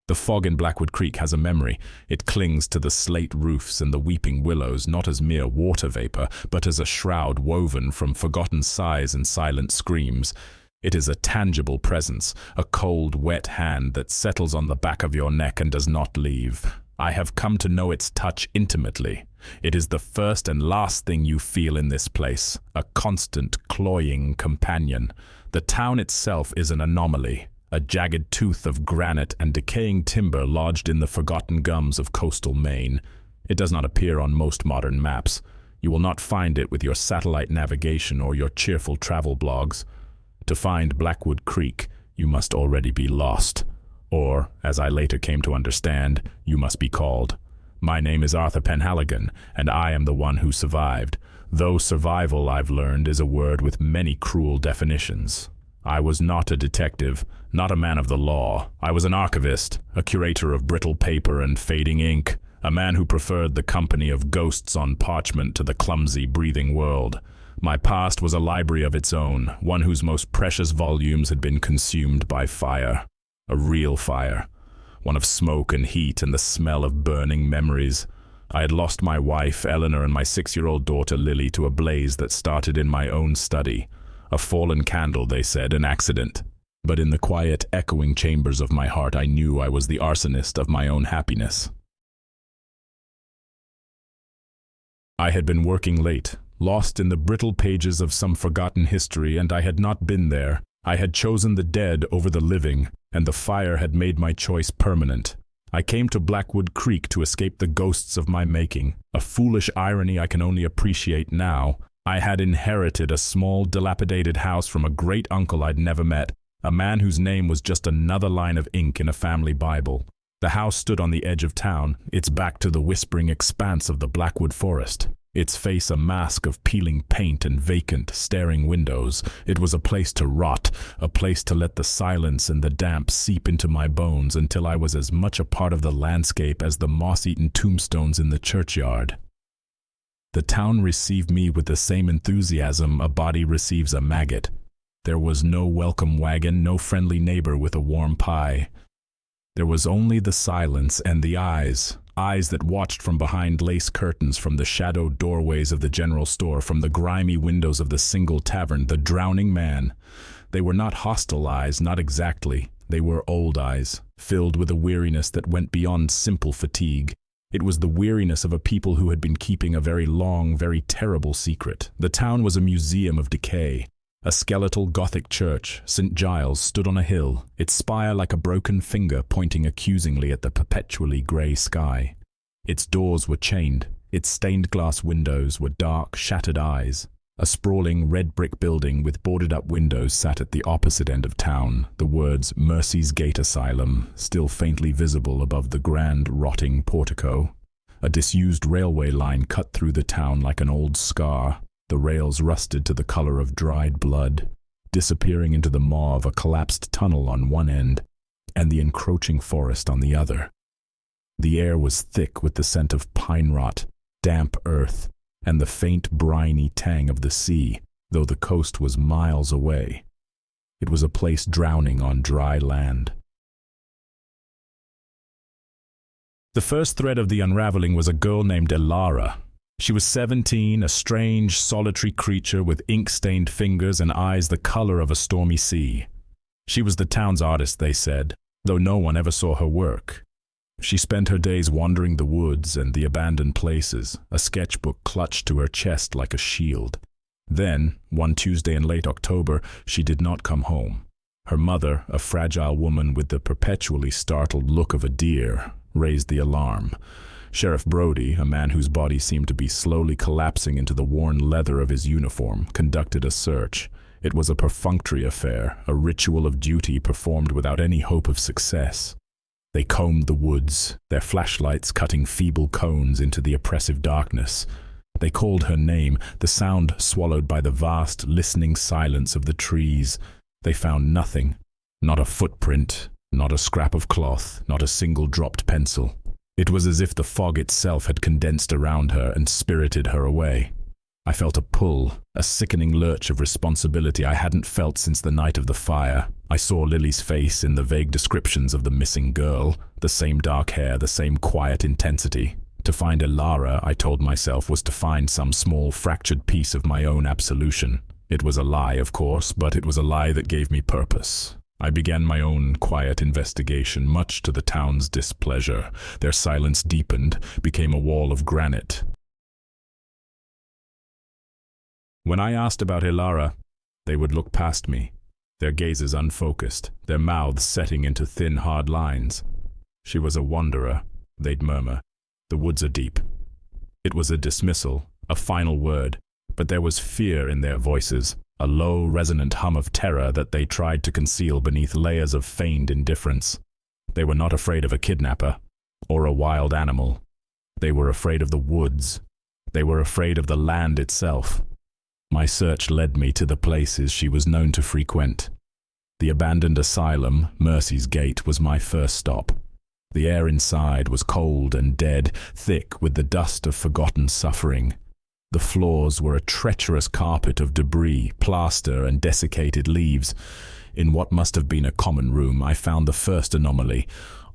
The fog in Blackwood Creek has a memory. It clings to the slate roofs and the weeping willows, not as mere water vapor, but as a shroud woven from forgotten sighs and silent screams. It is a tangible presence, a cold, wet hand that settles on the back of your neck and does not leave. I have come to know its touch intimately. It is the first and last thing you feel in this place, a constant, cloying companion. The town itself is an anomaly, a jagged tooth of granite and decaying timber lodged in the forgotten gums of coastal Maine. It does not appear on most modern maps. You will not find it with your satellite navigation or your cheerful travel blogs. To find Blackwood Creek, you must already be lost. Or, as I later came to understand, you must be called. My name is Arthur Penhaligon, and I am the one who survived, though survival, I've learned, is a word with many cruel definitions. I was not a detective, not a man of the law. I was an archivist, a curator of brittle paper and fading ink, a man who preferred the company of ghosts on parchment to the clumsy, breathing world. My past was a library of its own, one whose most precious volumes had been consumed by fire. A real fire, one of smoke and heat and the smell of burning memories. I had lost my wife, Eleanor, and my 6-year-old daughter, Lily, to a blaze that started in my own study. A fallen candle, they said, an accident. But in the quiet, echoing chambers of my heart, I knew I was the arsonist of my own happiness. I had been working late, lost in the brittle pages of some forgotten history, and I had not been there. I had chosen the dead over the living, and the fire had made my choice permanent. I came to Blackwood Creek to escape the ghosts of my making, a foolish irony I can only appreciate now. I had inherited a small, dilapidated house from a great uncle I'd never met, a man whose name was just another line of ink in a family Bible. The house stood on the edge of town, its back to the whispering expanse of the Blackwood Forest, its face a mask of peeling paint and vacant, staring windows. It was a place to rot, a place to let the silence and the damp seep into my bones until I was as much a part of the landscape as the moss-eaten tombstones in the churchyard. The town received me with the same enthusiasm a body receives a maggot. There was no welcome wagon, no friendly neighbor with a warm pie. There was only the silence and the eyes that watched from behind lace curtains, from the shadowed doorways of the general store, from the grimy windows of the single tavern, the drowning man. They were not hostile eyes, not exactly. They were old eyes, filled with a weariness that went beyond simple fatigue. It was the weariness of a people who had been keeping a very long, very terrible secret. The town was a museum of decay. A skeletal Gothic church, St. Giles, stood on a hill, its spire like a broken finger pointing accusingly at the perpetually grey sky. Its doors were chained, its stained-glass windows were dark, shattered eyes. A sprawling red brick building with boarded-up windows sat at the opposite end of town, the words Mercy's Gate Asylum still faintly visible above the grand, rotting portico. A disused railway line cut through the town like an old scar, the rails rusted to the color of dried blood, disappearing into the maw of a collapsed tunnel on one end and the encroaching forest on the other. The air was thick with the scent of pine rot, damp earth, and the faint briny tang of the sea, though the coast was miles away. It was a place drowning on dry land. The first thread of the unraveling was a girl named Elara. She was 17, a strange, solitary creature with ink-stained fingers and eyes the color of a stormy sea. She was the town's artist, they said, though no one ever saw her work. She spent her days wandering the woods and the abandoned places, a sketchbook clutched to her chest like a shield. Then, one Tuesday in late October, she did not come home. Her mother, a fragile woman with the perpetually startled look of a deer, raised the alarm. Sheriff Brody, a man whose body seemed to be slowly collapsing into the worn leather of his uniform, conducted a search. It was a perfunctory affair, a ritual of duty performed without any hope of success. They combed the woods, their flashlights cutting feeble cones into the oppressive darkness. They called her name, the sound swallowed by the vast, listening silence of the trees. They found nothing, not a footprint, not a scrap of cloth, not a single dropped pencil. It was as if the fog itself had condensed around her and spirited her away. I felt a pull, a sickening lurch of responsibility I hadn't felt since the night of the fire. I saw Lily's face in the vague descriptions of the missing girl, the same dark hair, the same quiet intensity. To find Elara, I told myself, was to find some small fractured piece of my own absolution. It was a lie, of course, but it was a lie that gave me purpose. I began my own quiet investigation, much to the town's displeasure. Their silence deepened, became a wall of granite. When I asked about Elara, they would look past me, their gazes unfocused, their mouths setting into thin, hard lines. "She was a wanderer," they'd murmur. "The woods are deep." It was a dismissal, a final word, but there was fear in their voices, a low, resonant hum of terror that they tried to conceal beneath layers of feigned indifference. They were not afraid of a kidnapper, or a wild animal. They were afraid of the woods. They were afraid of the land itself. My search led me to the places she was known to frequent. The abandoned asylum, Mercy's Gate, was my first stop. The air inside was cold and dead, thick with the dust of forgotten suffering. The floors were a treacherous carpet of debris, plaster, and desiccated leaves. In what must have been a common room, I found the first anomaly.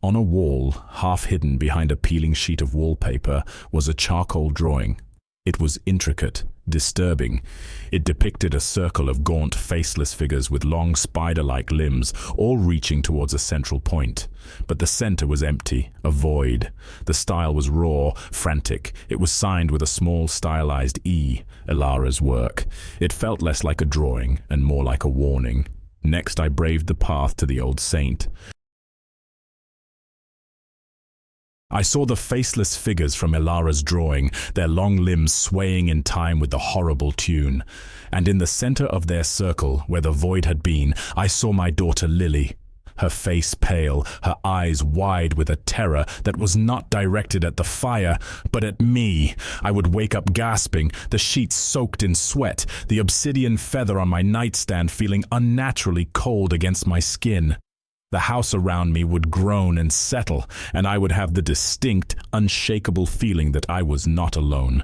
On a wall, half hidden behind a peeling sheet of wallpaper, was a charcoal drawing. It was intricate, disturbing. It depicted a circle of gaunt, faceless figures with long, spider-like limbs, all reaching towards a central point. But the center was empty, a void. The style was raw, frantic. It was signed with a small, stylized E, Elara's work. It felt less like a drawing and more like a warning. Next, I braved the path to the old saint. I saw the faceless figures from Elara's drawing, their long limbs swaying in time with the horrible tune. And in the center of their circle, where the void had been, I saw my daughter Lily. Her face pale, her eyes wide with a terror that was not directed at the fire, but at me. I would wake up gasping, the sheets soaked in sweat, the obsidian feather on my nightstand feeling unnaturally cold against my skin. The house around me would groan and settle, and I would have the distinct, unshakable feeling that I was not alone.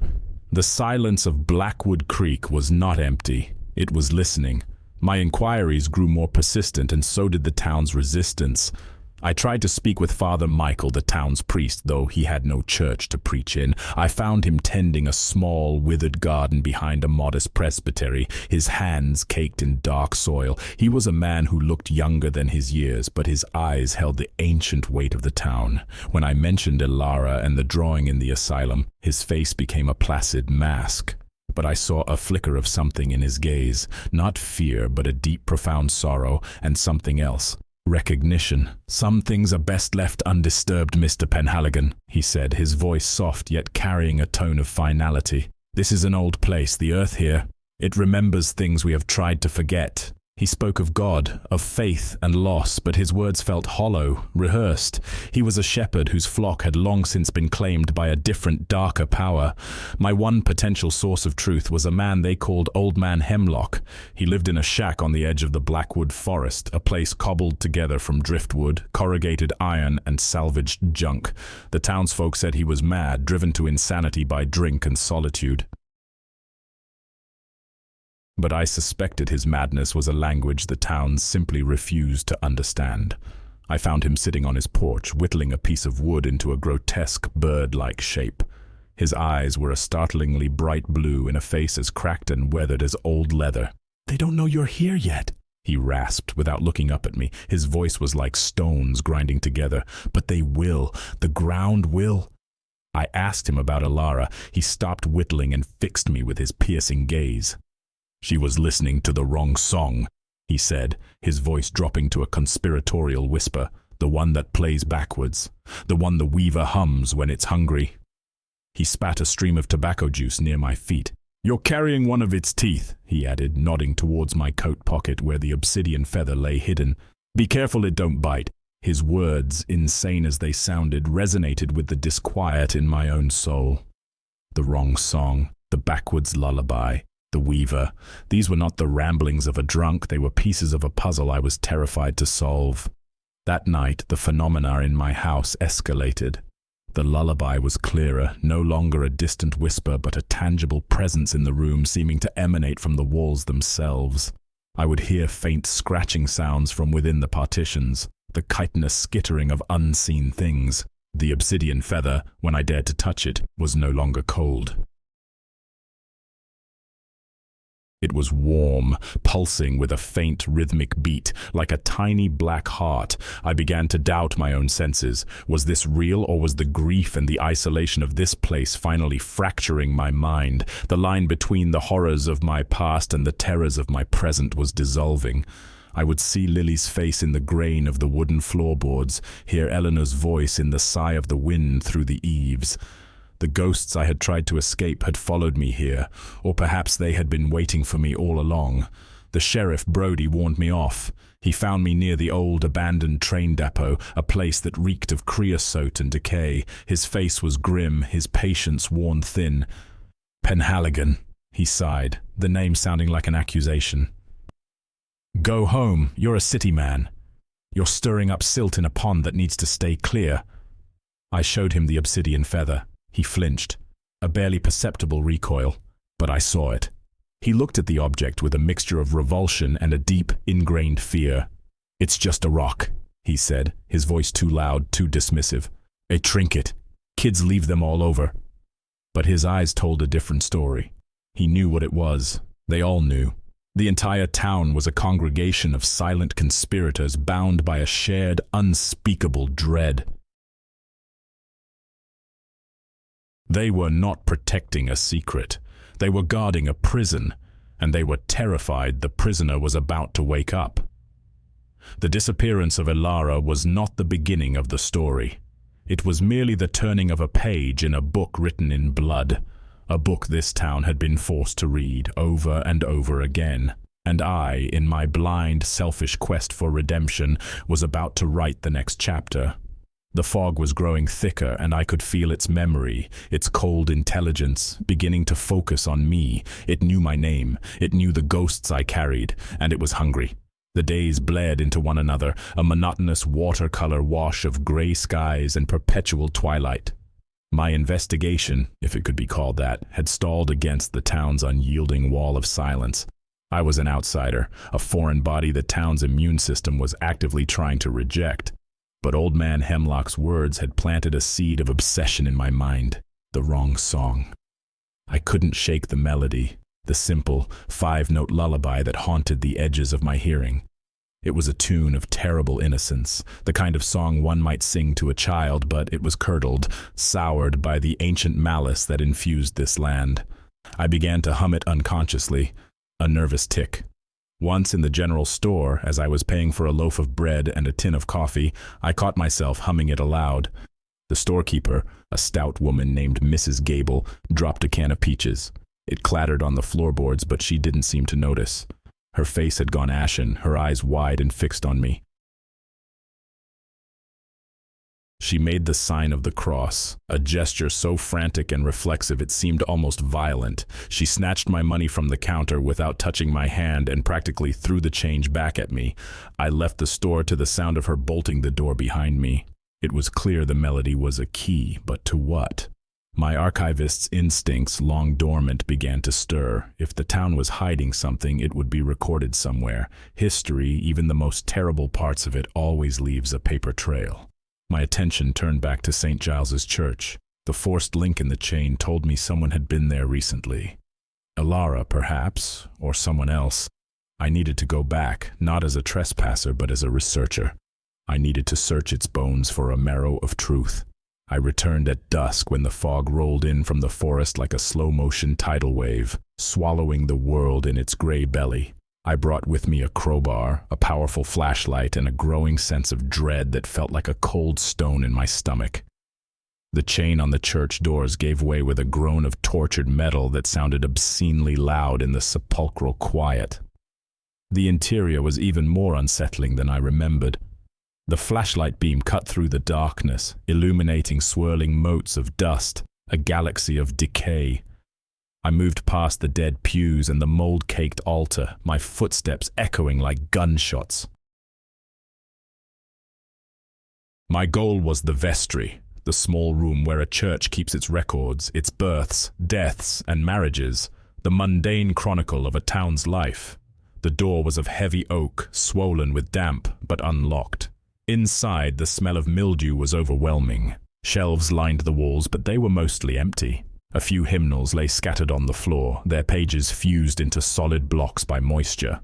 The silence of Blackwood Creek was not empty. It was listening. My inquiries grew more persistent, and so did the town's resistance. I tried to speak with Father Michael, the town's priest, though he had no church to preach in. I found him tending a small, withered garden behind a modest presbytery, his hands caked in dark soil. He was a man who looked younger than his years, but his eyes held the ancient weight of the town. When I mentioned Elara and the drawing in the asylum, his face became a placid mask. But I saw a flicker of something in his gaze, not fear, but a deep, profound sorrow, and something else. Recognition. "Some things are best left undisturbed, Mr. Penhaligon," he said, his voice soft yet carrying a tone of finality. "This is an old place, the earth here. It remembers things we have tried to forget." He spoke of God, of faith and loss, but his words felt hollow, rehearsed. He was a shepherd whose flock had long since been claimed by a different, darker power. My one potential source of truth was a man they called Old Man Hemlock. He lived in a shack on the edge of the Blackwood Forest, a place cobbled together from driftwood, corrugated iron, and salvaged junk. The townsfolk said he was mad, driven to insanity by drink and solitude. But I suspected his madness was a language the town simply refused to understand. I found him sitting on his porch, whittling a piece of wood into a grotesque bird-like shape. His eyes were a startlingly bright blue in a face as cracked and weathered as old leather. "They don't know you're here yet," he rasped without looking up at me. His voice was like stones grinding together. "But they will. The ground will." I asked him about Elara. He stopped whittling and fixed me with his piercing gaze. "She was listening to the wrong song," he said, his voice dropping to a conspiratorial whisper, "the one that plays backwards, the one the weaver hums when it's hungry." He spat a stream of tobacco juice near my feet. "You're carrying one of its teeth," he added, nodding towards my coat pocket where the obsidian feather lay hidden. "Be careful it don't bite." His words, insane as they sounded, resonated with the disquiet in my own soul. The wrong song, the backwards lullaby, the weaver. These were not the ramblings of a drunk, they were pieces of a puzzle I was terrified to solve. That night, the phenomena in my house escalated. The lullaby was clearer, no longer a distant whisper, but a tangible presence in the room seeming to emanate from the walls themselves. I would hear faint scratching sounds from within the partitions, the chitinous skittering of unseen things. The obsidian feather, when I dared to touch it, was no longer cold. It was warm, pulsing with a faint rhythmic beat, like a tiny black heart. I began to doubt my own senses. Was this real, or was the grief and the isolation of this place finally fracturing my mind? The line between the horrors of my past and the terrors of my present was dissolving. I would see Lily's face in the grain of the wooden floorboards, hear Eleanor's voice in the sigh of the wind through the eaves. The ghosts I had tried to escape had followed me here, or perhaps they had been waiting for me all along. The sheriff, Brody, warned me off. He found me near the old abandoned train depot, a place that reeked of creosote and decay. His face was grim, his patience worn thin. "Penhaligon," he sighed, the name sounding like an accusation. "Go home, you're a city man. You're stirring up silt in a pond that needs to stay clear." I showed him the obsidian feather. He flinched, a barely perceptible recoil, but I saw it. He looked at the object with a mixture of revulsion and a deep, ingrained fear. "It's just a rock," he said, his voice too loud, too dismissive. "A trinket. Kids leave them all over." But his eyes told a different story. He knew what it was. They all knew. The entire town was a congregation of silent conspirators bound by a shared, unspeakable dread. They were not protecting a secret. They were guarding a prison, and they were terrified the prisoner was about to wake up. The disappearance of Elara was not the beginning of the story. It was merely the turning of a page in a book written in blood, a book this town had been forced to read over and over again, and I, in my blind, selfish quest for redemption, was about to write the next chapter. The fog was growing thicker, and I could feel its memory, its cold intelligence, beginning to focus on me. It knew my name, it knew the ghosts I carried, and it was hungry. The days bled into one another, a monotonous watercolor wash of gray skies and perpetual twilight. My investigation, if it could be called that, had stalled against the town's unyielding wall of silence. I was an outsider, a foreign body the town's immune system was actively trying to reject. But Old Man Hemlock's words had planted a seed of obsession in my mind, the wrong song. I couldn't shake the melody, the simple, five-note lullaby that haunted the edges of my hearing. It was a tune of terrible innocence, the kind of song one might sing to a child, but it was curdled, soured by the ancient malice that infused this land. I began to hum it unconsciously, a nervous tick. Once in the general store, as I was paying for a loaf of bread and a tin of coffee, I caught myself humming it aloud. The storekeeper, a stout woman named Mrs. Gable, dropped a can of peaches. It clattered on the floorboards, but she didn't seem to notice. Her face had gone ashen, her eyes wide and fixed on me. She made the sign of the cross, a gesture so frantic and reflexive it seemed almost violent. She snatched my money from the counter without touching my hand and practically threw the change back at me. I left the store to the sound of her bolting the door behind me. It was clear the melody was a key, but to what? My archivist's instincts, long dormant, began to stir. If the town was hiding something, it would be recorded somewhere. History, even the most terrible parts of it, always leaves a paper trail. My attention turned back to St. Giles's Church. The forced link in the chain told me someone had been there recently. Elara, perhaps, or someone else. I needed to go back, not as a trespasser, but as a researcher. I needed to search its bones for a marrow of truth. I returned at dusk when the fog rolled in from the forest like a slow-motion tidal wave, swallowing the world in its gray belly. I brought with me a crowbar, a powerful flashlight, and a growing sense of dread that felt like a cold stone in my stomach. The chain on the church doors gave way with a groan of tortured metal that sounded obscenely loud in the sepulchral quiet. The interior was even more unsettling than I remembered. The flashlight beam cut through the darkness, illuminating swirling motes of dust, a galaxy of decay. I moved past the dead pews and the mold-caked altar, my footsteps echoing like gunshots. My goal was the vestry, the small room where a church keeps its records, its births, deaths, and marriages, the mundane chronicle of a town's life. The door was of heavy oak, swollen with damp, but unlocked. Inside, the smell of mildew was overwhelming. Shelves lined the walls, but they were mostly empty. A few hymnals lay scattered on the floor, their pages fused into solid blocks by moisture.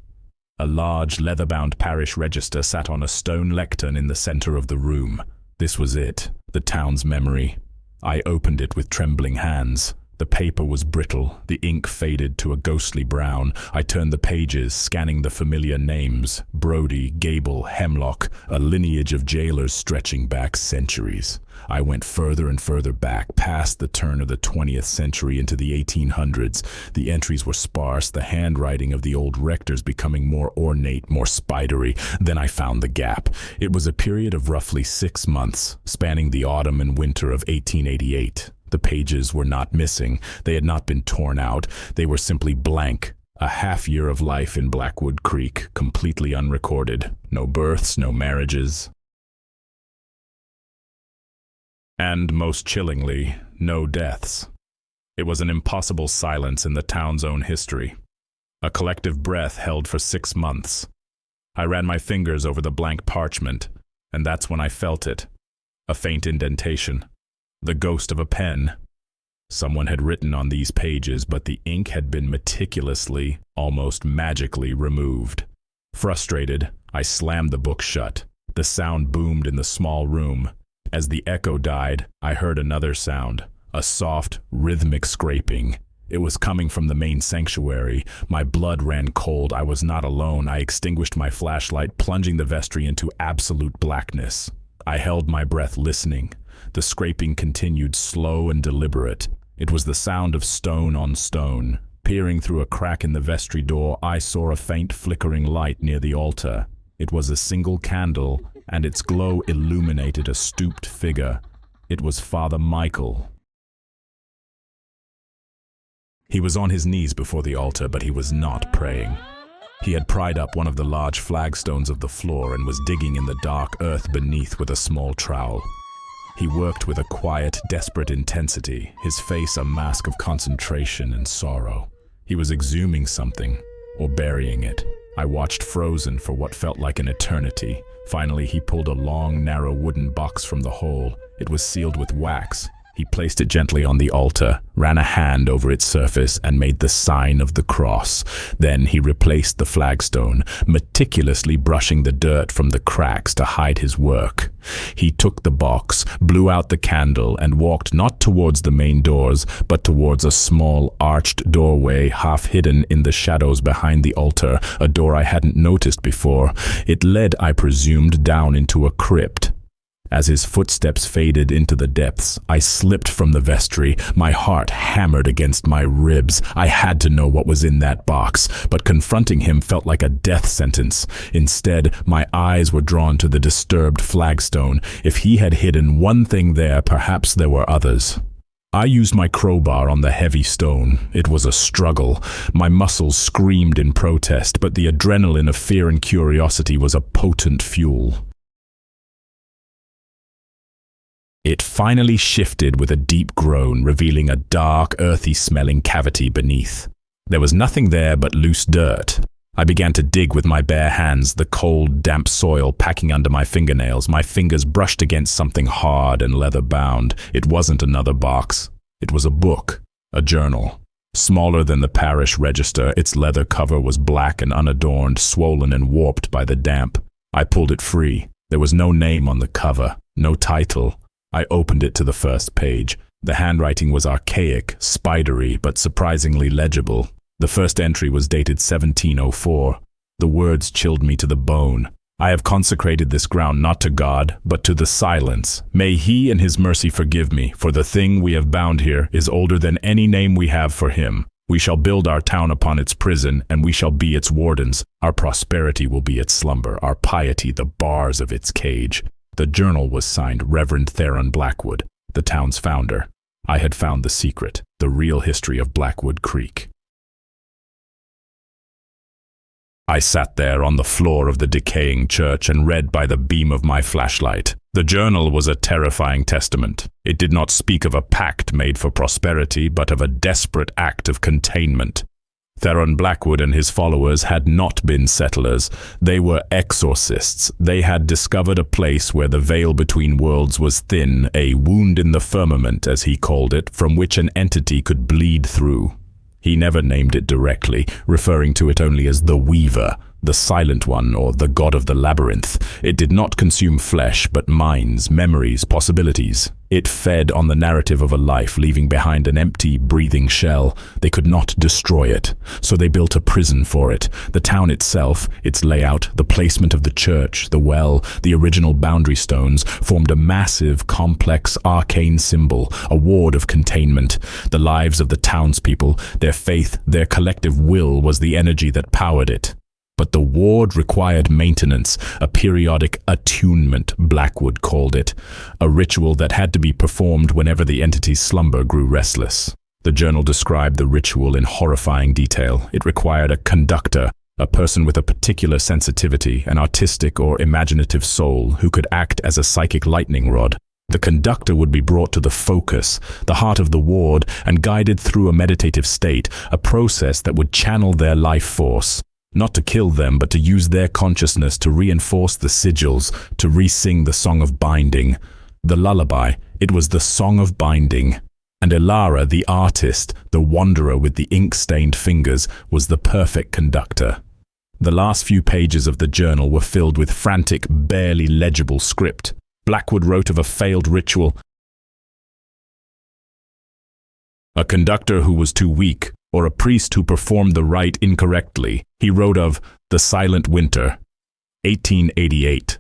A large, leather-bound parish register sat on a stone lectern in the center of the room. This was it, the town's memory. I opened it with trembling hands. The paper was brittle, the ink faded to a ghostly brown. I turned the pages, scanning the familiar names: Brody, Gable, Hemlock, a lineage of jailers stretching back centuries. I went further and further back, past the turn of the 20th century into the 1800s. The entries were sparse, the handwriting of the old rectors becoming more ornate, more spidery. Then I found the gap. It was a period of roughly 6 months, spanning the autumn and winter of 1888. The pages were not missing. They had not been torn out. They were simply blank. A half year of life in Blackwood Creek, completely unrecorded. No births, no marriages. And, most chillingly, no deaths. It was an impossible silence in the town's own history. A collective breath held for 6 months. I ran my fingers over the blank parchment, and that's when I felt it. A faint indentation. The ghost of a pen. Someone had written on these pages, but the ink had been meticulously, almost magically removed. Frustrated, I slammed the book shut. The sound boomed in the small room. As the echo died, I heard another sound, a soft, rhythmic scraping. It was coming from the main sanctuary. My blood ran cold. I was not alone. I extinguished my flashlight, plunging the vestry into absolute blackness. I held my breath, listening. The scraping continued, slow and deliberate. It was the sound of stone on stone. Peering through a crack in the vestry door, I saw a faint flickering light near the altar. It was a single candle, and its glow illuminated a stooped figure. It was Father Michael. He was on his knees before the altar, but he was not praying. He had pried up one of the large flagstones of the floor and was digging in the dark earth beneath with a small trowel. He worked with a quiet, desperate intensity, his face a mask of concentration and sorrow. He was exhuming something, or burying it. I watched frozen for what felt like an eternity. Finally, he pulled a long, narrow wooden box from the hole. It was sealed with wax. He placed it gently on the altar, ran a hand over its surface, and made the sign of the cross. Then he replaced the flagstone, meticulously brushing the dirt from the cracks to hide his work. He took the box, blew out the candle, and walked not towards the main doors, but towards a small, arched doorway half hidden in the shadows behind the altar, a door I hadn't noticed before. It led, I presumed, down into a crypt. As his footsteps faded into the depths, I slipped from the vestry, my heart hammered against my ribs. I had to know what was in that box, but confronting him felt like a death sentence. Instead, my eyes were drawn to the disturbed flagstone. If he had hidden one thing there, perhaps there were others. I used my crowbar on the heavy stone. It was a struggle. My muscles screamed in protest, but the adrenaline of fear and curiosity was a potent fuel. It finally shifted with a deep groan, revealing a dark, earthy-smelling cavity beneath. There was nothing there but loose dirt. I began to dig with my bare hands, the cold, damp soil packing under my fingernails. My fingers brushed against something hard and leather-bound. It wasn't another box. It was a book, a journal. Smaller than the parish register, its leather cover was black and unadorned, swollen and warped by the damp. I pulled it free. There was no name on the cover, no title. I opened it to the first page. The handwriting was archaic, spidery, but surprisingly legible. The first entry was dated 1704. The words chilled me to the bone. I have consecrated this ground not to God, but to the silence. May He in His mercy forgive me, for the thing we have bound here is older than any name we have for Him. We shall build our town upon its prison, and we shall be its wardens. Our prosperity will be its slumber, our piety the bars of its cage. The journal was signed Reverend Theron Blackwood, the town's founder. I had found the secret, the real history of Blackwood Creek. I sat there on the floor of the decaying church and read by the beam of my flashlight. The journal was a terrifying testament. It did not speak of a pact made for prosperity, but of a desperate act of containment. Theron Blackwood and his followers had not been settlers. They were exorcists. They had discovered a place where the veil between worlds was thin, a wound in the firmament, as he called it, from which an entity could bleed through. He never named it directly, referring to it only as the Weaver, the Silent One, or the God of the Labyrinth. It did not consume flesh, but minds, memories, possibilities. It fed on the narrative of a life, leaving behind an empty, breathing shell. They could not destroy it, so they built a prison for it. The town itself, its layout, the placement of the church, the well, the original boundary stones, formed a massive, complex, arcane symbol, a ward of containment. The lives of the townspeople, their faith, their collective will was the energy that powered it. But the ward required maintenance, a periodic attunement, Blackwood called it, a ritual that had to be performed whenever the entity's slumber grew restless. The journal described the ritual in horrifying detail. It required a conductor, a person with a particular sensitivity, an artistic or imaginative soul who could act as a psychic lightning rod. The conductor would be brought to the focus, the heart of the ward, and guided through a meditative state, a process that would channel their life force. Not to kill them, but to use their consciousness to reinforce the sigils, to re-sing the song of binding. The lullaby, it was the song of binding. And Elara, the artist, the wanderer with the ink-stained fingers, was the perfect conductor. The last few pages of the journal were filled with frantic, barely legible script. Blackwood wrote of a failed ritual, a conductor who was too weak, or a priest who performed the rite incorrectly. He wrote of the Silent Winter, 1888,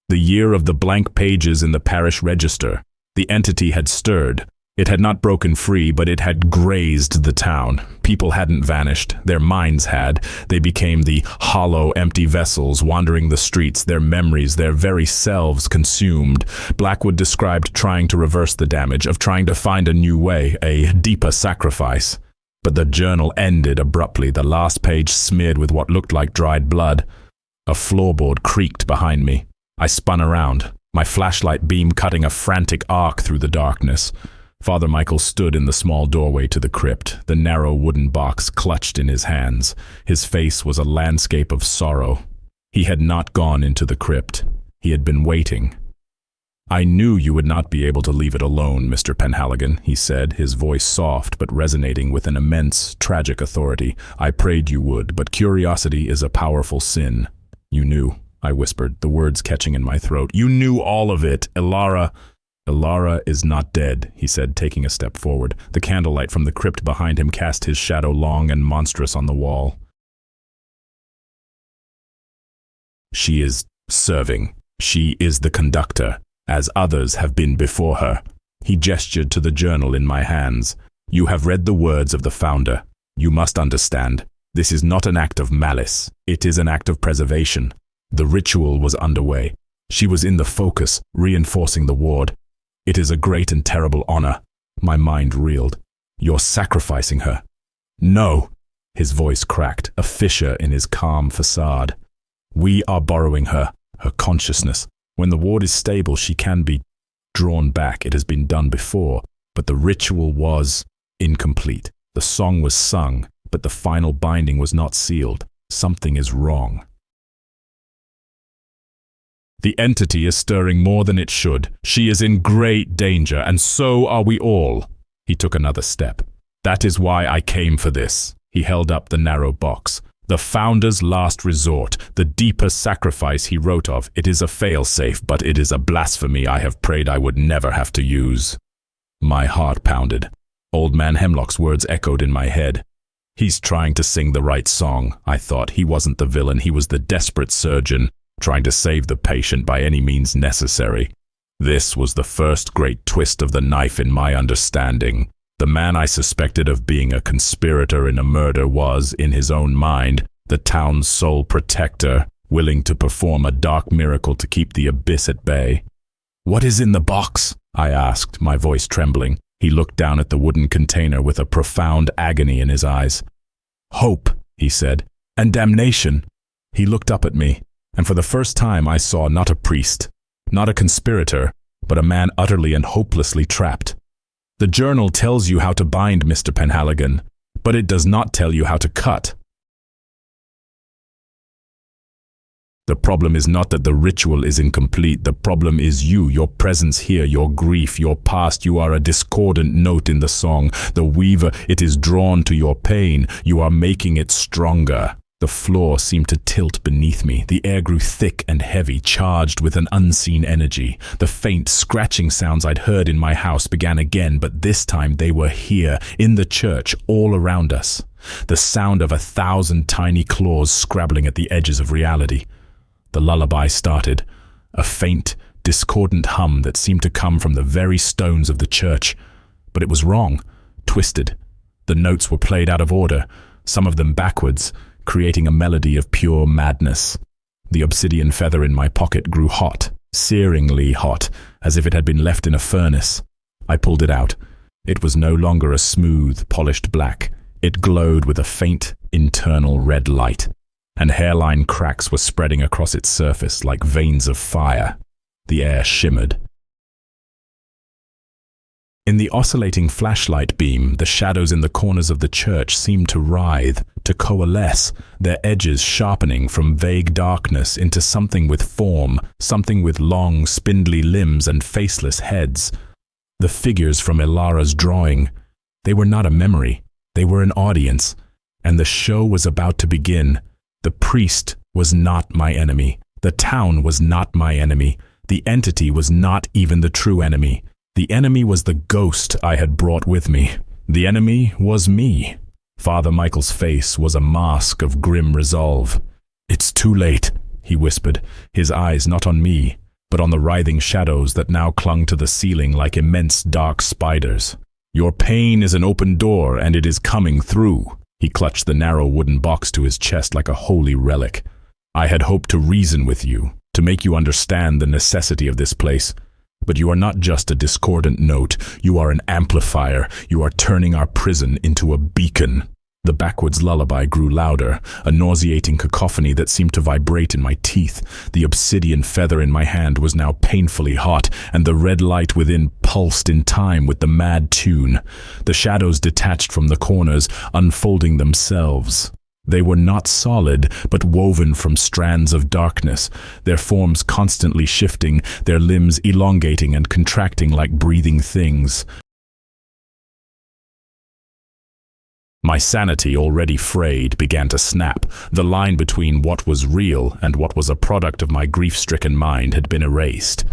the year of the blank pages in the parish register. The entity had stirred. It had not broken free, but it had grazed the town. People hadn't vanished. Their minds had. They became the hollow, empty vessels wandering the streets, their memories, their very selves consumed. Blackwood described trying to reverse the damage, of trying to find a new way, a deeper sacrifice. But the journal ended abruptly, the last page smeared with what looked like dried blood. A floorboard creaked behind me. I spun around, my flashlight beam cutting a frantic arc through the darkness. Father Michael stood in the small doorway to the crypt, the narrow wooden box clutched in his hands. His face was a landscape of sorrow. He had not gone into the crypt. He had been waiting. "I knew you would not be able to leave it alone, Mr. Penhaligon," he said, his voice soft but resonating with an immense, tragic authority. "I prayed you would, but curiosity is a powerful sin." "You knew," I whispered, the words catching in my throat. "You knew all of it, Elara." "Elara is not dead," he said, taking a step forward. The candlelight from the crypt behind him cast his shadow long and monstrous on the wall. "She is serving. She is the conductor, as others have been before her." He gestured to the journal in my hands. "You have read the words of the founder. You must understand. This is not an act of malice. It is an act of preservation." The ritual was underway. She was in the focus, reinforcing the ward. "It is a great and terrible honor." My mind reeled. "You're sacrificing her." "No!" His voice cracked, a fissure in his calm facade. "We are borrowing her consciousness. When the ward is stable, she can be drawn back. It has been done before, but the ritual was incomplete. The song was sung, but the final binding was not sealed. Something is wrong. The entity is stirring more than it should. She is in great danger, and so are we all." He took another step. "That is why I came for this." He held up the narrow box. "The Founder's last resort, the deeper sacrifice he wrote of. It is a fail-safe, but it is a blasphemy I have prayed I would never have to use." My heart pounded. Old Man Hemlock's words echoed in my head. He's trying to sing the right song, I thought. He wasn't the villain, he was the desperate surgeon, trying to save the patient by any means necessary. This was the first great twist of the knife in my understanding. The man I suspected of being a conspirator in a murder was, in his own mind, the town's sole protector, willing to perform a dark miracle to keep the abyss at bay. "What is in the box?" I asked, my voice trembling. He looked down at the wooden container with a profound agony in his eyes. "Hope," he said, "and damnation." He looked up at me, and for the first time I saw not a priest, not a conspirator, but a man utterly and hopelessly trapped. "The journal tells you how to bind, Mr. Penhaligon. but it does not tell you how to cut. The problem is not that the ritual is incomplete. The problem is you, your presence here, your grief, your past. You are a discordant note in the song. The weaver, it is drawn to your pain. You are making it stronger. The floor seemed to tilt beneath me. The air grew thick and heavy, charged with an unseen energy. The faint scratching sounds I'd heard in my house began again, but this time they were here, in the church, all around us. The sound of 1,000 tiny claws scrabbling at the edges of reality. The lullaby started, a faint, discordant hum that seemed to come from the very stones of the church. But it was wrong, twisted. The notes were played out of order, some of them backwards, creating a melody of pure madness. The obsidian feather in my pocket grew hot, searingly hot, as if it had been left in a furnace. I pulled it out. It was no longer a smooth, polished black. It glowed with a faint, internal red light, and hairline cracks were spreading across its surface like veins of fire. The air shimmered. In the oscillating flashlight beam, the shadows in the corners of the church seemed to writhe, to coalesce, their edges sharpening from vague darkness into something with form, something with long, spindly limbs and faceless heads. The figures from Ilara's drawing, they were not a memory, they were an audience, and the show was about to begin. The priest was not my enemy. The town was not my enemy. The entity was not even the true enemy. The enemy was the ghost I had brought with me. The enemy was me. Father Michael's face was a mask of grim resolve. "It's too late," he whispered, his eyes not on me, but on the writhing shadows that now clung to the ceiling like immense dark spiders. "Your pain is an open door, and it is coming through." He clutched the narrow wooden box to his chest like a holy relic. "I had hoped to reason with you, to make you understand the necessity of this place. But you are not just a discordant note, you are an amplifier. You are turning our prison into a beacon." The backwards lullaby grew louder, a nauseating cacophony that seemed to vibrate in my teeth. The obsidian feather in my hand was now painfully hot, and the red light within pulsed in time with the mad tune. The shadows detached from the corners, unfolding themselves. They were not solid, but woven from strands of darkness, their forms constantly shifting, their limbs elongating and contracting like breathing things. My sanity, already frayed, began to snap. The line between what was real and what was a product of my grief-stricken mind had been erased.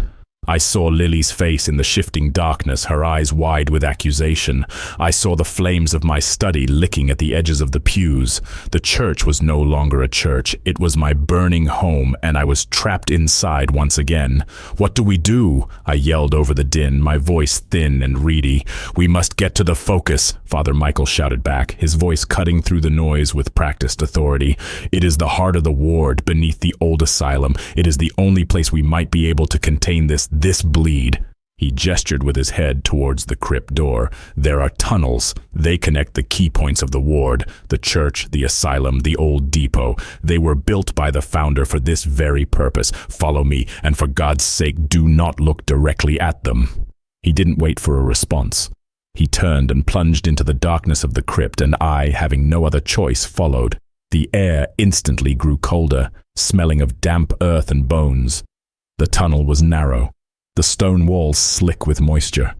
I saw Lily's face in the shifting darkness, her eyes wide with accusation. I saw the flames of my study licking at the edges of the pews. The church was no longer a church. It was my burning home, and I was trapped inside once again. "What do we do?" I yelled over the din, my voice thin and reedy. "We must get to the focus," Father Michael shouted back, his voice cutting through the noise with practiced authority. "It is the heart of the ward, beneath the old asylum. It is the only place we might be able to contain this bleed." He gestured with his head towards the crypt door. "There are tunnels. They connect the key points of the ward, the church, the asylum, the old depot. They were built by the founder for this very purpose. Follow me, and for God's sake, do not look directly at them." He didn't wait for a response. He turned and plunged into the darkness of the crypt, and I, having no other choice, followed. The air instantly grew colder, smelling of damp earth and bones. The tunnel was narrow, the stone walls slick with moisture.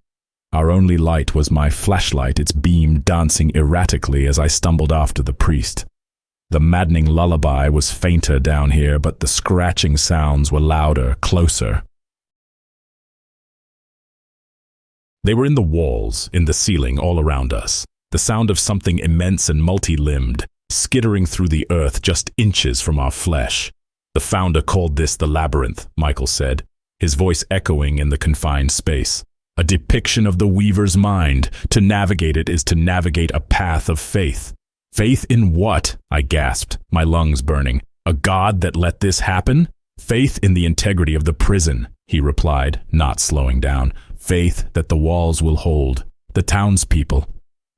Our only light was my flashlight, its beam dancing erratically as I stumbled after the priest. The maddening lullaby was fainter down here, but the scratching sounds were louder, closer. They were in the walls, in the ceiling, all around us. The sound of something immense and multi-limbed, skittering through the earth just inches from our flesh. "The founder called this the labyrinth," Michael said, his voice echoing in the confined space. "A depiction of the weaver's mind. To navigate it is to navigate a path of faith." "Faith in what?" I gasped, my lungs burning. "A God that let this happen?" "Faith in the integrity of the prison," he replied, not slowing down. "Faith that the walls will hold. The townspeople.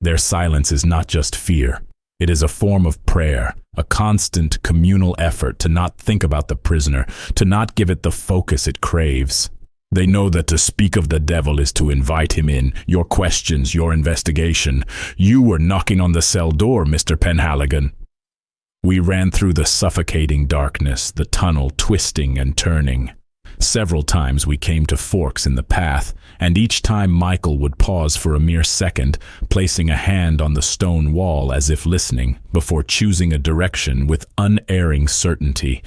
Their silence is not just fear. It is a form of prayer, a constant communal effort to not think about the prisoner, to not give it the focus it craves." They know that to speak of the devil is to invite him in, your questions, your investigation. You were knocking on the cell door, Mr. Penhaligon. We ran through the suffocating darkness, the tunnel twisting and turning. Several times we came to forks in the path, and each time Michael would pause for a mere second, placing a hand on the stone wall as if listening, before choosing a direction with unerring certainty.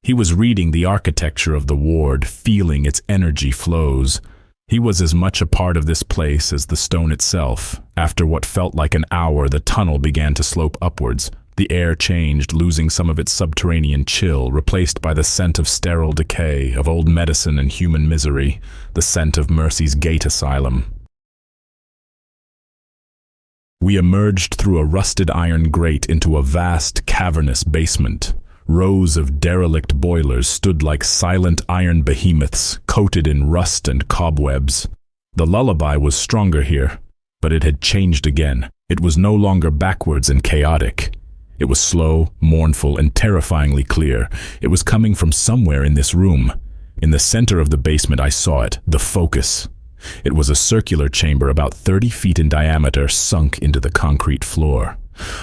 He was reading the architecture of the ward, feeling its energy flows. He was as much a part of this place as the stone itself. After what felt like an hour, the tunnel began to slope upwards. The air changed, losing some of its subterranean chill, replaced by the scent of sterile decay, of old medicine and human misery, the scent of Mercy's Gate Asylum. We emerged through a rusted iron grate into a vast, cavernous basement. Rows of derelict boilers stood like silent iron behemoths, coated in rust and cobwebs. The lullaby was stronger here, but it had changed again. It was no longer backwards and chaotic. It was slow, mournful, and terrifyingly clear. It was coming from somewhere in this room. In the center of the basement I saw it, the focus. It was a circular chamber about 30 feet in diameter, sunk into the concrete floor.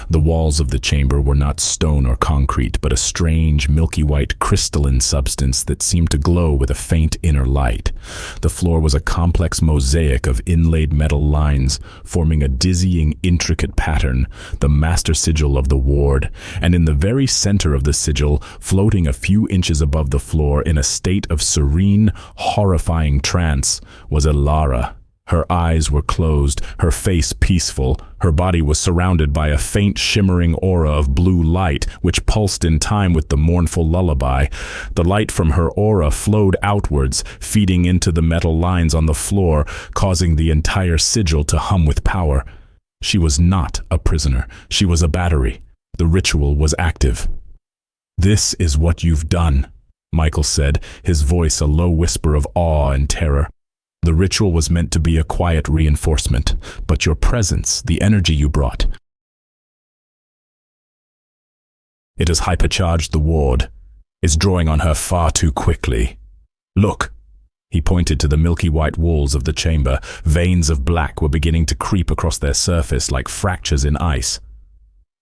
The walls of the chamber were not stone or concrete, but a strange, milky white crystalline substance that seemed to glow with a faint inner light. The floor was a complex mosaic of inlaid metal lines, forming a dizzying, intricate pattern, the master sigil of the ward, and in the very center of the sigil, floating a few inches above the floor in a state of serene, horrifying trance, was Elara. Her eyes were closed, her face peaceful. Her body was surrounded by a faint shimmering aura of blue light, which pulsed in time with the mournful lullaby. The light from her aura flowed outwards, feeding into the metal lines on the floor, causing the entire sigil to hum with power. She was not a prisoner. She was a battery. The ritual was active. "This is what you've done," Michael said, his voice a low whisper of awe and terror. "The ritual was meant to be a quiet reinforcement, but your presence, the energy you brought, it has hypercharged the ward. It's drawing on her far too quickly. Look." He pointed to the milky white walls of the chamber. Veins of black were beginning to creep across their surface like fractures in ice.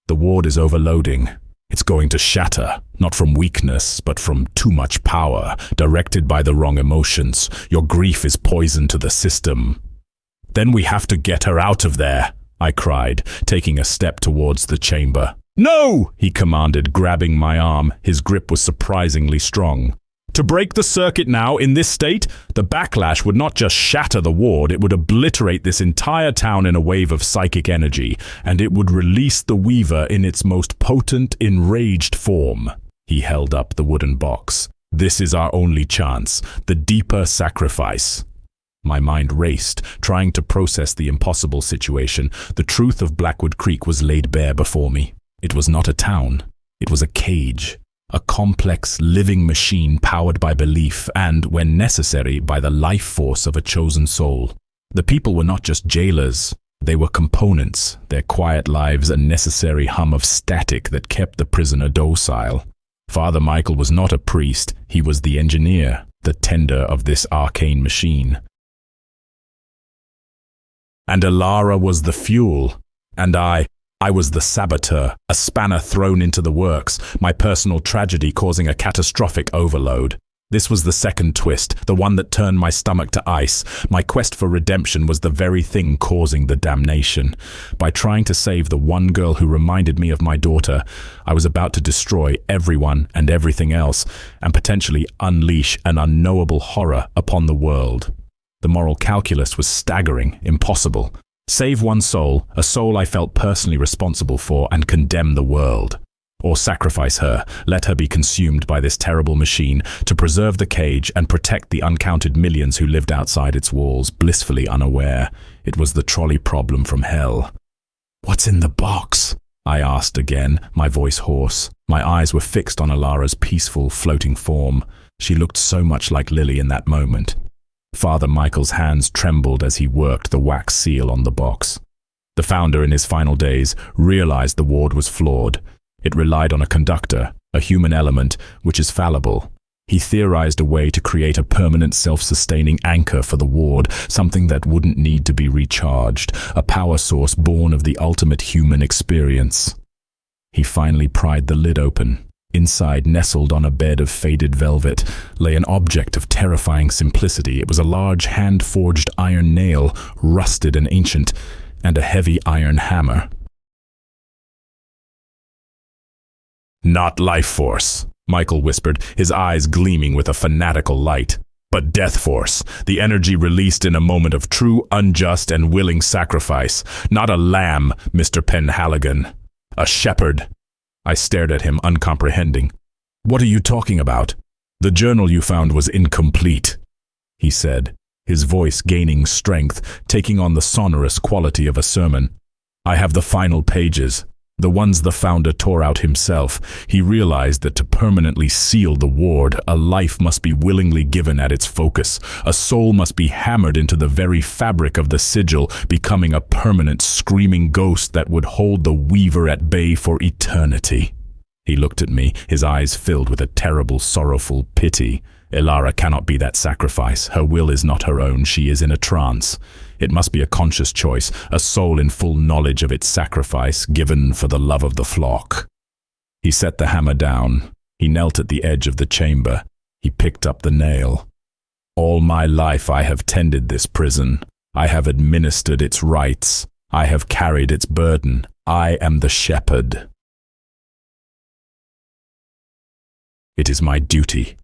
"The ward is overloading. It's going to shatter, not from weakness, but from too much power, directed by the wrong emotions. Your grief is poison to the system." "Then we have to get her out of there," I cried, taking a step towards the chamber. "No!" he commanded, grabbing my arm. His grip was surprisingly strong. "To break the circuit now, in this state, the backlash would not just shatter the ward, it would obliterate this entire town in a wave of psychic energy, and it would release the Weaver in its most potent, enraged form." He held up the wooden box. "This is our only chance, the deeper sacrifice." My mind raced, trying to process the impossible situation. The truth of Blackwood Creek was laid bare before me. It was not a town. It was a cage. A complex, living machine powered by belief and, when necessary, by the life force of a chosen soul. The people were not just jailers. They were components, their quiet lives a necessary hum of static that kept the prisoner docile. Father Michael was not a priest. He was the engineer, the tender of this arcane machine. And Elara was the fuel, and I was the saboteur, a spanner thrown into the works, my personal tragedy causing a catastrophic overload. This was the second twist, the one that turned my stomach to ice. My quest for redemption was the very thing causing the damnation. By trying to save the one girl who reminded me of my daughter, I was about to destroy everyone and everything else, and potentially unleash an unknowable horror upon the world. The moral calculus was staggering, impossible. Save one soul, a soul I felt personally responsible for, and condemn the world. Or sacrifice her, let her be consumed by this terrible machine, to preserve the cage and protect the uncounted millions who lived outside its walls, blissfully unaware. It was the trolley problem from hell. "What's in the box?" I asked again, my voice hoarse. My eyes were fixed on Elara's peaceful, floating form. She looked so much like Lily in that moment. Father Michael's hands trembled as he worked the wax seal on the box. The founder, in his final days, realized the ward was flawed. It relied on a conductor, a human element, which is fallible. He theorized a way to create a permanent self-sustaining anchor for the ward, something that wouldn't need to be recharged, a power source born of the ultimate human experience. He finally pried the lid open. Inside, nestled on a bed of faded velvet, lay an object of terrifying simplicity. It was a large hand-forged iron nail, rusted and ancient, and a heavy iron hammer. "Not life force," Michael whispered, his eyes gleaming with a fanatical light. "But death force, the energy released in a moment of true, unjust, and willing sacrifice. Not a lamb, Mr. Penhaligon. A shepherd." I stared at him, uncomprehending. "What are you talking about?" "The journal you found was incomplete," he said, his voice gaining strength, taking on the sonorous quality of a sermon. "I have the final pages, the ones the founder tore out himself. He realized that to permanently seal the ward, a life must be willingly given at its focus. A soul must be hammered into the very fabric of the sigil, becoming a permanent screaming ghost that would hold the Weaver at bay for eternity." He looked at me, his eyes filled with a terrible, sorrowful pity. "Elara cannot be that sacrifice. Her will is not her own. She is in a trance. It must be a conscious choice, a soul in full knowledge of its sacrifice, given for the love of the flock." He set the hammer down. He knelt at the edge of the chamber. He picked up the nail. "All my life I have tended this prison. I have administered its rites. I have carried its burden. I am the shepherd. It is my duty."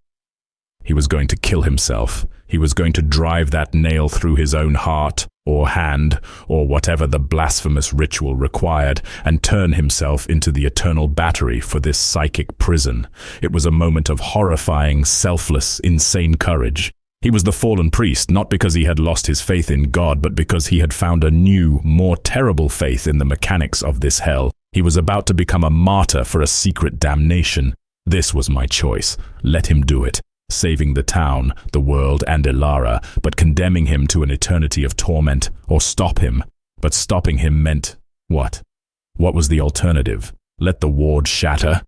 He was going to kill himself. He was going to drive that nail through his own heart, or hand, or whatever the blasphemous ritual required, and turn himself into the eternal battery for this psychic prison. It was a moment of horrifying, selfless, insane courage. He was the fallen priest, not because he had lost his faith in God, but because he had found a new, more terrible faith in the mechanics of this hell. He was about to become a martyr for a secret damnation. This was my choice. Let him do it. Saving the town, the world, and Elara, but condemning him to an eternity of torment, or stop him. But stopping him meant what? What was the alternative? Let the ward shatter?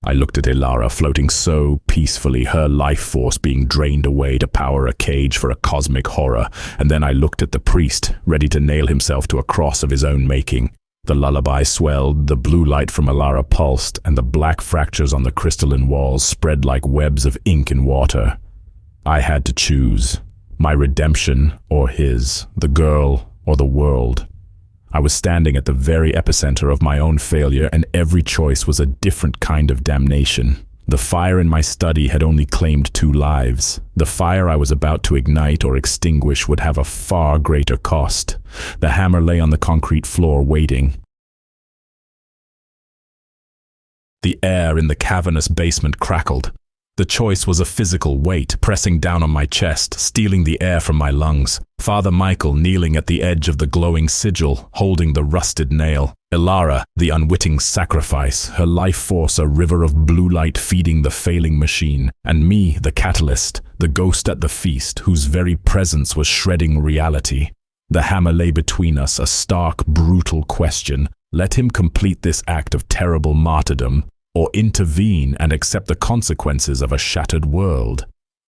I looked at Elara floating so peacefully, her life force being drained away to power a cage for a cosmic horror, and then I looked at the priest, ready to nail himself to a cross of his own making. The lullaby swelled, the blue light from Elara pulsed, and the black fractures on the crystalline walls spread like webs of ink in water. I had to choose. My redemption or his, the girl or the world. I was standing at the very epicenter of my own failure, and every choice was a different kind of damnation. The fire in my study had only claimed 2 lives. The fire I was about to ignite or extinguish would have a far greater cost. The hammer lay on the concrete floor waiting. The air in the cavernous basement crackled. The choice was a physical weight pressing down on my chest, stealing the air from my lungs. Father Michael kneeling at the edge of the glowing sigil, holding the rusted nail. Elara, the unwitting sacrifice, her life force a river of blue light feeding the failing machine. And me, the catalyst, the ghost at the feast, whose very presence was shredding reality. The hammer lay between us, a stark, brutal question. Let him complete this act of terrible martyrdom, or intervene and accept the consequences of a shattered world.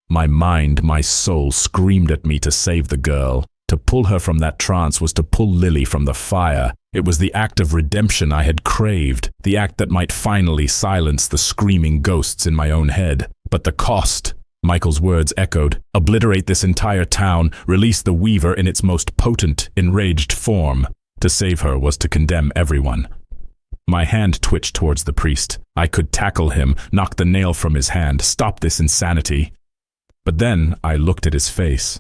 My mind, my soul screamed at me to save the girl. To pull her from that trance was to pull Lily from the fire. It was the act of redemption I had craved, the act that might finally silence the screaming ghosts in my own head. But the cost, Michael's words echoed, obliterate this entire town, release the Weaver in its most potent, enraged form. To save her was to condemn everyone. My hand twitched towards the priest. I could tackle him, knock the nail from his hand, stop this insanity. But then I looked at his face.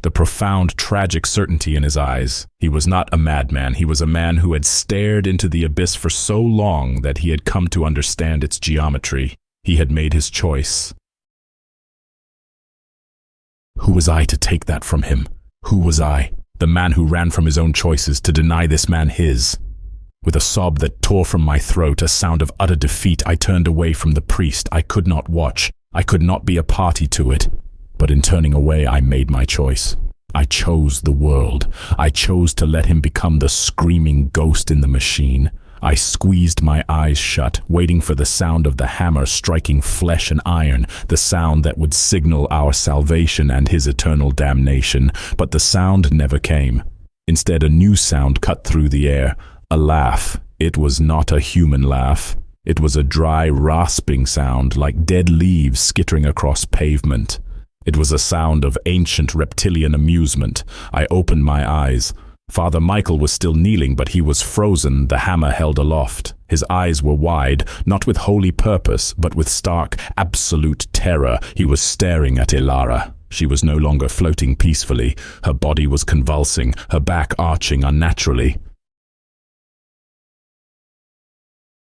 The profound, tragic certainty in his eyes. He was not a madman. He was a man who had stared into the abyss for so long that he had come to understand its geometry. He had made his choice. Who was I to take that from him? Who was I, the man who ran from his own choices, to deny this man his? With a sob that tore from my throat, a sound of utter defeat, I turned away from the priest. I could not watch. I could not be a party to it. But in turning away, I made my choice. I chose the world. I chose to let him become the screaming ghost in the machine. I squeezed my eyes shut, waiting for the sound of the hammer striking flesh and iron, the sound that would signal our salvation and his eternal damnation. But the sound never came. Instead, a new sound cut through the air, a laugh. It was not a human laugh. It was a dry, rasping sound, like dead leaves skittering across pavement. It was a sound of ancient reptilian amusement. I opened my eyes. Father Michael was still kneeling, but he was frozen, the hammer held aloft. His eyes were wide, not with holy purpose, but with stark, absolute terror. He was staring at Ilara. She was no longer floating peacefully. Her body was convulsing, her back arching unnaturally.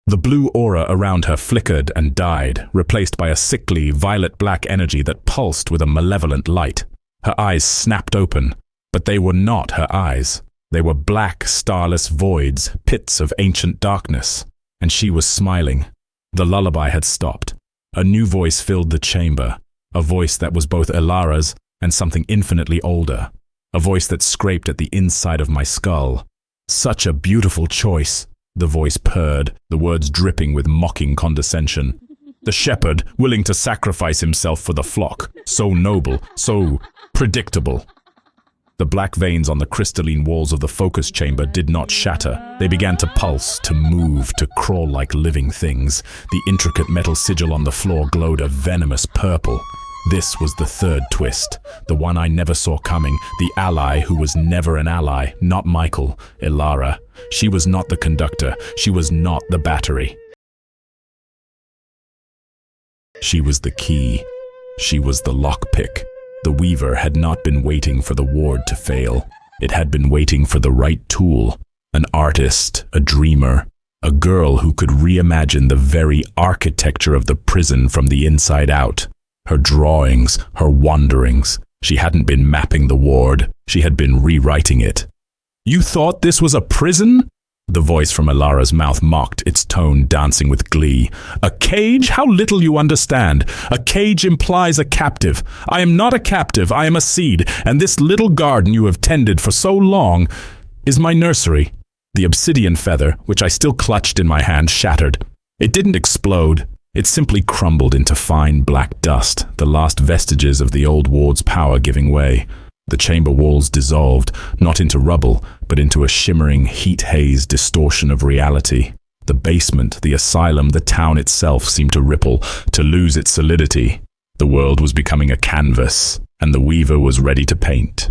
The blue aura around her flickered and died, replaced by a sickly, violet-black energy that pulsed with a malevolent light. Her eyes snapped open, but they were not her eyes. They were black, starless voids, pits of ancient darkness. And she was smiling. The lullaby had stopped. A new voice filled the chamber, a voice that was both Ilara's and something infinitely older, a voice that scraped at the inside of my skull. "Such a beautiful choice," the voice purred, the words dripping with mocking condescension. "The shepherd, willing to sacrifice himself for the flock. So noble, so predictable." The black veins on the crystalline walls of the focus chamber did not shatter. They began to pulse, to move, to crawl like living things. The intricate metal sigil on the floor glowed a venomous purple. This was the third twist, the one I never saw coming, the ally who was never an ally, not Michael, Ilara. She was not the conductor, she was not the battery. She was the key. She was the lockpick. The Weaver had not been waiting for the ward to fail. It had been waiting for the right tool, an artist, a dreamer, a girl who could reimagine the very architecture of the prison from the inside out. Her drawings, her wanderings. She hadn't been mapping the ward, she had been rewriting it. "You thought this was a prison?" The voice from Ilara's mouth mocked, its tone dancing with glee. "A cage? How little you understand. A cage implies a captive. I am not a captive, I am a seed, and this little garden you have tended for so long is my nursery." The obsidian feather, which I still clutched in my hand, shattered. It didn't explode. It simply crumbled into fine black dust, the last vestiges of the old ward's power giving way. The chamber walls dissolved, not into rubble, but into a shimmering, heat-hazed distortion of reality. The basement, the asylum, the town itself seemed to ripple, to lose its solidity. The world was becoming a canvas, and the Weaver was ready to paint.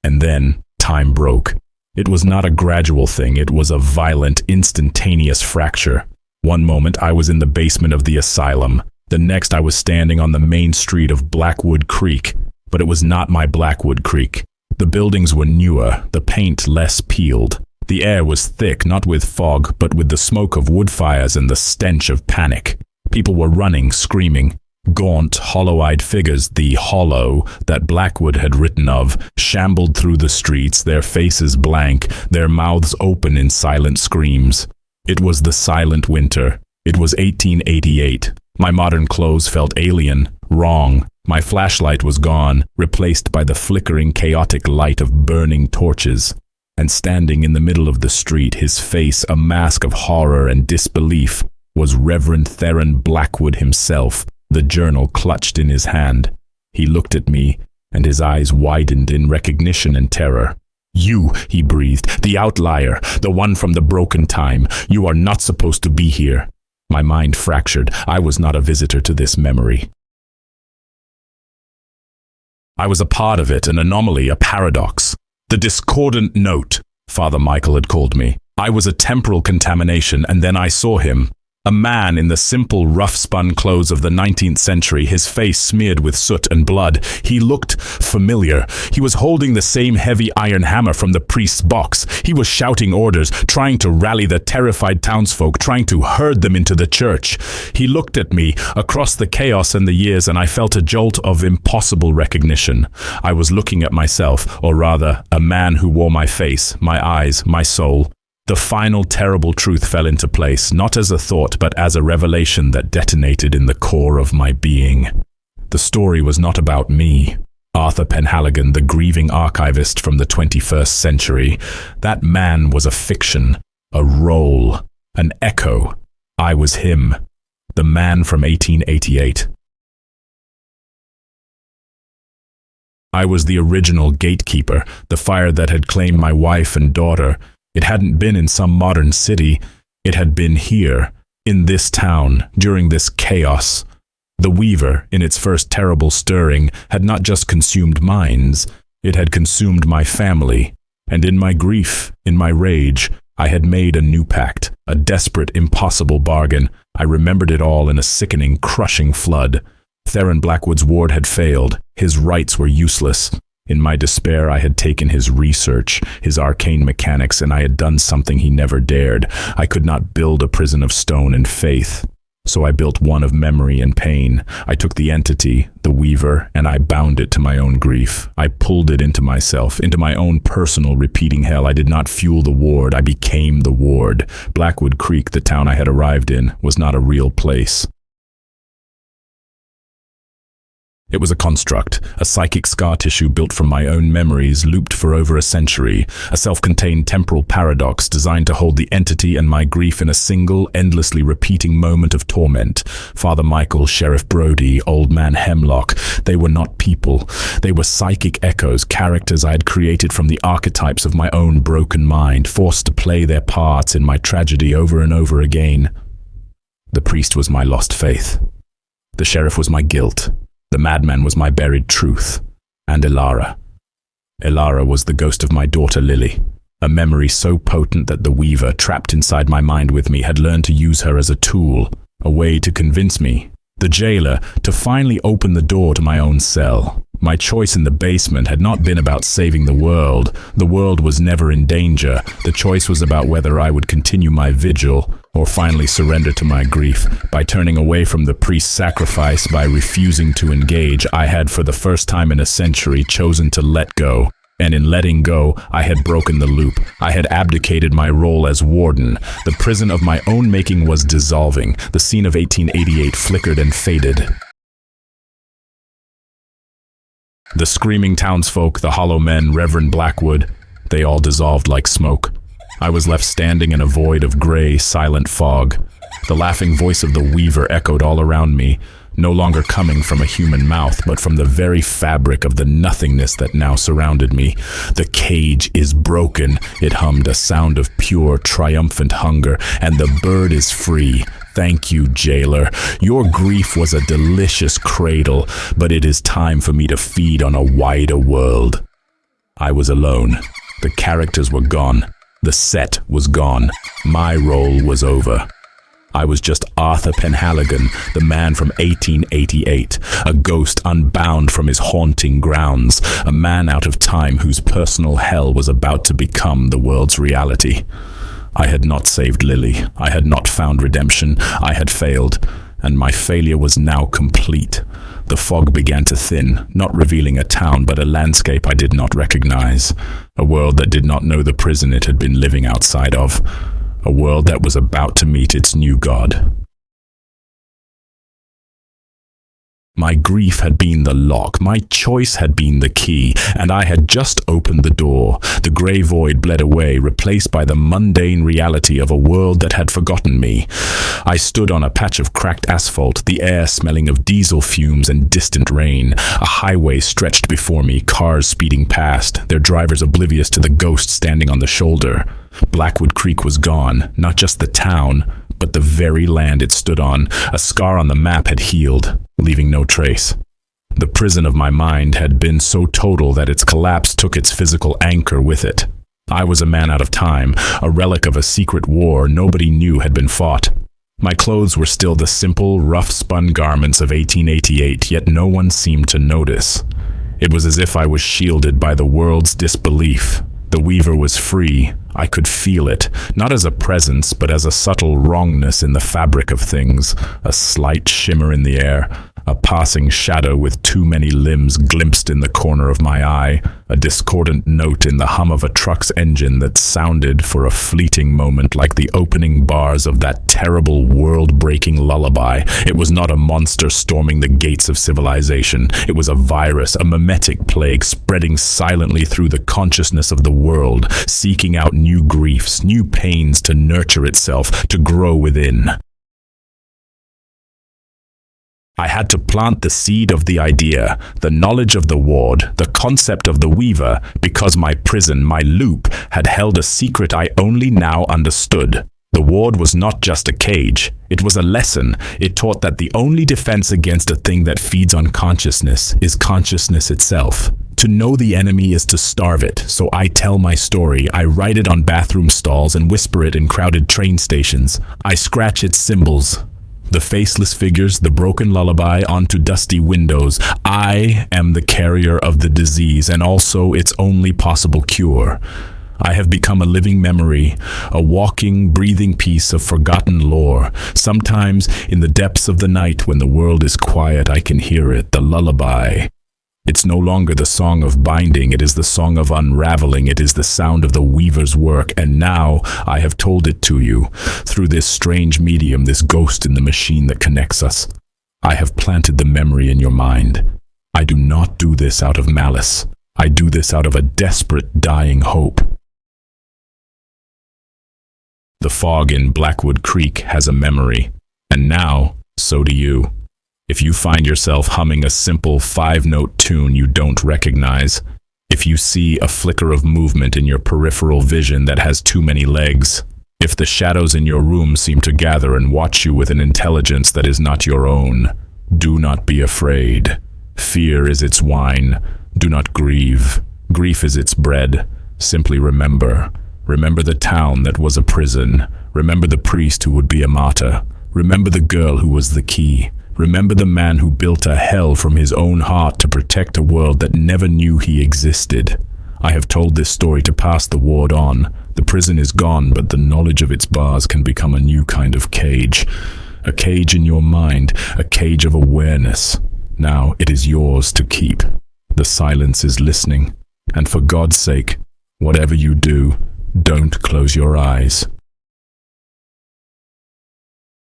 And then, time broke. It was not a gradual thing, it was a violent, instantaneous fracture. One moment I was in the basement of the asylum. The next I was standing on the main street of Blackwood Creek. But it was not my Blackwood Creek. The buildings were newer, the paint less peeled. The air was thick, not with fog, but with the smoke of wood fires and the stench of panic. People were running, screaming. Gaunt, hollow-eyed figures, the hollow that Blackwood had written of, shambled through the streets, their faces blank, their mouths open in silent screams. It was the silent winter. It was 1888. My modern clothes felt alien, wrong. My flashlight was gone, replaced by the flickering, chaotic light of burning torches. And standing in the middle of the street, his face a mask of horror and disbelief, was Reverend Theron Blackwood himself, the journal clutched in his hand. He looked at me, and his eyes widened in recognition and terror. "You," he breathed, "the outlier, the one from the broken time. You are not supposed to be here." My mind fractured. I was not a visitor to this memory. I was a part of it, an anomaly, a paradox. The discordant note, Father Michael had called me. I was a temporal contamination, and then I saw him. A man in the simple, rough-spun clothes of the 19th century, his face smeared with soot and blood. He looked familiar. He was holding the same heavy iron hammer from the priest's box. He was shouting orders, trying to rally the terrified townsfolk, trying to herd them into the church. He looked at me, across the chaos and the years, and I felt a jolt of impossible recognition. I was looking at myself, or rather, a man who wore my face, my eyes, my soul. The final terrible truth fell into place, not as a thought, but as a revelation that detonated in the core of my being. The story was not about me. Arthur Penhaligon, the grieving archivist from the 21st century. That man was a fiction, a role, an echo. I was him, the man from 1888. I was the original gatekeeper, the fire that had claimed my wife and daughter. It hadn't been in some modern city. It had been here, in this town, during this chaos. The Weaver, in its first terrible stirring, had not just consumed minds, it had consumed my family. And in my grief, in my rage, I had made a new pact, a desperate, impossible bargain. I remembered it all in a sickening, crushing flood. Theron Blackwood's ward had failed. His rights were useless. In my despair, I had taken his research, his arcane mechanics, and I had done something he never dared. I could not build a prison of stone and faith. So I built one of memory and pain. I took the entity, the Weaver, and I bound it to my own grief. I pulled it into myself, into my own personal repeating hell. I did not fuel the ward, I became the ward. Blackwood Creek, the town I had arrived in, was not a real place. It was a construct, a psychic scar tissue built from my own memories, looped for over a century, a self-contained temporal paradox designed to hold the entity and my grief in a single, endlessly repeating moment of torment. Father Michael, Sheriff Brody, Old Man Hemlock, they were not people. They were psychic echoes, characters I had created from the archetypes of my own broken mind, forced to play their parts in my tragedy over and over again. The priest was my lost faith. The sheriff was my guilt. The madman was my buried truth. And Elara. Elara was the ghost of my daughter Lily, a memory so potent that the Weaver, trapped inside my mind with me, had learned to use her as a tool, a way to convince me, the jailer, to finally open the door to my own cell. My choice in the basement had not been about saving the world. The world was never in danger. The choice was about whether I would continue my vigil or finally surrender to my grief. By turning away from the priest's sacrifice, by refusing to engage, I had for the first time in a century chosen to let go. And in letting go, I had broken the loop. I had abdicated my role as warden. The prison of my own making was dissolving. The scene of 1888 flickered and faded. The screaming townsfolk, the hollow men, Reverend Blackwood, they all dissolved like smoke. I was left standing in a void of gray, silent fog. The laughing voice of the Weaver echoed all around me, no longer coming from a human mouth, but from the very fabric of the nothingness that now surrounded me. The cage is broken, it hummed, a sound of pure, triumphant hunger, and the bird is free. Thank you, jailer. Your grief was a delicious cradle, but it is time for me to feed on a wider world. I was alone. The characters were gone. The set was gone. My role was over. I was just Arthur Penhaligon, the man from 1888, a ghost unbound from his haunting grounds, a man out of time whose personal hell was about to become the world's reality. I had not saved Lily. I had not found redemption. I had failed, and my failure was now complete. The fog began to thin, not revealing a town, but a landscape I did not recognize, a world that did not know the prison it had been living outside of. A world that was about to meet its new god. My grief had been the lock, my choice had been the key, and I had just opened the door. The grey void bled away, replaced by the mundane reality of a world that had forgotten me. I stood on a patch of cracked asphalt, the air smelling of diesel fumes and distant rain. A highway stretched before me, cars speeding past, their drivers oblivious to the ghost standing on the shoulder. Blackwood Creek was gone, not just the town, but the very land it stood on. A scar on the map had healed, leaving no trace. The prison of my mind had been so total that its collapse took its physical anchor with it. I was a man out of time, a relic of a secret war nobody knew had been fought. My clothes were still the simple, rough-spun garments of 1888, yet no one seemed to notice. It was as if I was shielded by the world's disbelief. The Weaver was free. I could feel it, not as a presence, but as a subtle wrongness in the fabric of things, a slight shimmer in the air, a passing shadow with too many limbs glimpsed in the corner of my eye, a discordant note in the hum of a truck's engine that sounded for a fleeting moment like the opening bars of that terrible world-breaking lullaby. It was not a monster storming the gates of civilization. It was a virus, a mimetic plague spreading silently through the consciousness of the world, seeking out new griefs, new pains to nurture itself, to grow within. I had to plant the seed of the idea, the knowledge of the ward, the concept of the weaver, because my prison, my loop, had held a secret I only now understood. The ward was not just a cage. It was a lesson. It taught that the only defense against a thing that feeds on consciousness is consciousness itself. To know the enemy is to starve it, so I tell my story. I write it on bathroom stalls and whisper it in crowded train stations. I scratch its symbols, the faceless figures, the broken lullaby, onto dusty windows. I am the carrier of the disease and also its only possible cure. I have become a living memory, a walking, breathing piece of forgotten lore. Sometimes, in the depths of the night when the world is quiet, I can hear it, the lullaby. It's no longer the song of binding, it is the song of unraveling, it is the sound of the weaver's work, and now I have told it to you, through this strange medium, this ghost in the machine that connects us. I have planted the memory in your mind. I do not do this out of malice. I do this out of a desperate, dying hope. The fog in Blackwood Creek has a memory, and now, so do you. If you find yourself humming a simple 5-note tune you don't recognize, if you see a flicker of movement in your peripheral vision that has too many legs, if the shadows in your room seem to gather and watch you with an intelligence that is not your own, do not be afraid. Fear is its wine. Do not grieve. Grief is its bread. Simply remember. Remember the town that was a prison. Remember the priest who would be a martyr. Remember the girl who was the key. Remember the man who built a hell from his own heart to protect a world that never knew he existed. I have told this story to pass the ward on. The prison is gone, but the knowledge of its bars can become a new kind of cage. A cage in your mind, a cage of awareness. Now it is yours to keep. The silence is listening. And for God's sake, whatever you do, don't close your eyes.